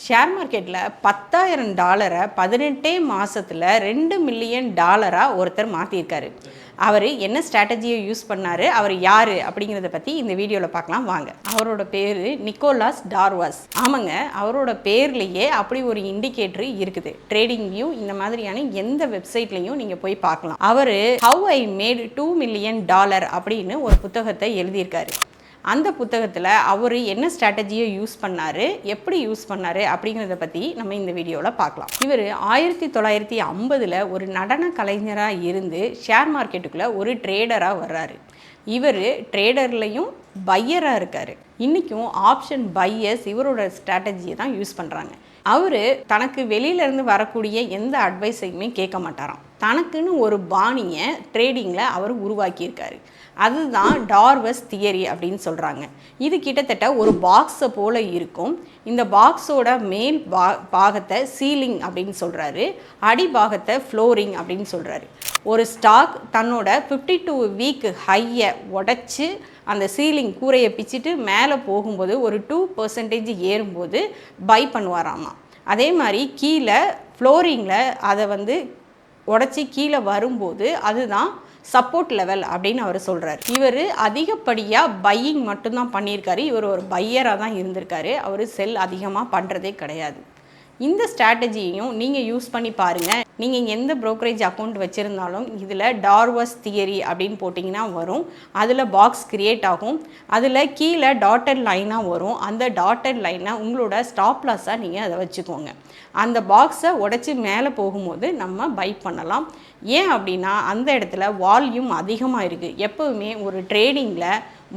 Share மார்க்கெட்டில் $10,000 18 மாதத்தில் $2 million ஒருத்தர் மாற்றியிருக்காரு. அவர் என்ன ஸ்ட்ராட்டஜியை யூஸ் பண்ணார், அவர் யார் அப்படிங்கிறத பற்றி இந்த வீடியோவில் பார்க்கலாம் வாங்க. அவரோட பேர் நிக்கோலாஸ் டார்வாஸ். ஆமாங்க, அவரோட பேர்லேயே அப்படி ஒரு இண்டிகேட்டர் இருக்குது. ட்ரேடிங் வியூ இந்த மாதிரியான எந்த வெப்சைட்லையும் நீங்கள் போய் பார்க்கலாம். அவர் ஹவ் ஐ மேட் $2 மில்லியன் அப்படின்னு ஒரு புத்தகத்தை எழுதியிருக்காரு. அந்த புத்தகத்தில் அவர் என்ன ஸ்ட்ராட்டஜியை யூஸ் பண்ணார், எப்படி யூஸ் பண்ணார் அப்படிங்கிறத பற்றி நம்ம இந்த வீடியோவில் பார்க்கலாம். இவர் 1950 ஒரு நடன கலைஞராக இருந்து ஷேர் மார்க்கெட்டுக்குள்ளே ஒரு ட்ரேடராக வர்றாரு. இவர் ட்ரேடர்லையும் பையராக இருக்கார். இன்றைக்கும் ஆப்ஷன் பையர்ஸ் இவரோட ஸ்ட்ராட்டஜியை தான் யூஸ் பண்ணுறாங்க. அவர் தனக்கு வெளியிலேருந்து வரக்கூடிய எந்த அட்வைஸையுமே கேட்க மாட்டாராம். தனக்குன்னு ஒரு பாணியை ட்ரேடிங்கில் அவர் உருவாக்கியிருக்காரு. அதுதான் டார்வஸ் தியரி அப்படின்னு சொல்கிறாங்க. இது கிட்டத்தட்ட ஒரு பாக்ஸை போல் இருக்கும். இந்த பாக்ஸோட மேல் பாகத்தை சீலிங் அப்படின்னு சொல்கிறாரு, அடிபாகத்தை ஃப்ளோரிங் அப்படின்னு சொல்கிறாரு. ஒரு ஸ்டாக் தன்னோட 52 வீக் ஹையை உடச்சி அந்த சீலிங் கூரையை பிச்சுட்டு மேலே போகும்போது ஒரு 2% ஏறும்போது பை பண்ணுவாராமா. அதே மாதிரி கீழே ஃப்ளோரிங்கில் அதை உடச்சி கீழே வரும்போது அதுதான் சப்போர்ட் லெவல் அப்படின்னு அவர் சொல்கிறார். இவர் அதிகப்படியாக பையிங் மட்டும்தான் பண்ணியிருக்காரு. இவர் ஒரு பையராக தான் இருந்திருக்காரு. அவர் செல் அதிகமாக பண்ணுறதே கிடையாது. இந்த ஸ்ட்ராட்டஜியையும் நீங்கள் யூஸ் பண்ணி பாருங்கள். நீங்கள் எந்த ப்ரோக்கரேஜ் அக்கௌண்ட் வச்சுருந்தாலும் இதில் டார்வஸ் தியரி அப்படின்னு போட்டிங்கன்னா வரும். அதில் பாக்ஸ் க்ரியேட் ஆகும். அதில் கீழே டாட்டட் லைனாக வரும். அந்த டாட்டட் லைனை உங்களோட ஸ்டாப் லாஸாக நீங்கள் அதை வச்சுக்கோங்க. அந்த பாக்ஸை உடச்சி மேலே போகும்போது நம்ம பை பண்ணலாம். ஏன் அப்படின்னா அந்த இடத்துல வால்யூம் அதிகமாக இருக்குது. எப்போவுமே ஒரு ட்ரேடிங்கில்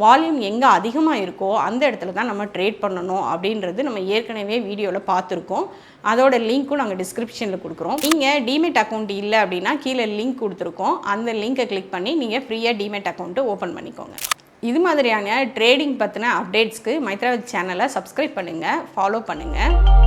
வால்யூம் எங்கே அதிகமாக இருக்கோ அந்த இடத்துல தான் நம்ம ட்ரேட் பண்ணணும் அப்படின்றது நம்ம ஏற்கனவே வீடியோவில் பார்த்துருக்கோம். அதோட லிங்க்கும் நாங்கள் டிஸ்கிரிப்ஷனில் கொடுக்குறோம். நீங்கள் டிமெட் அக்கௌண்ட் இல்லை அப்படின்னா கீழே லிங்க் கொடுத்துருக்கோம். அந்த லிங்கை கிளிக் பண்ணி நீங்கள் ஃப்ரீயாக டிமெட் அக்கௌண்ட்டு ஓப்பன் பண்ணிக்கோங்க. இது மாதிரியான ட்ரேடிங் பற்றின அப்டேட்ஸ்க்கு மைத்ராவதி சேனலை சப்ஸ்கிரைப் பண்ணுங்கள், ஃபாலோ பண்ணுங்கள்.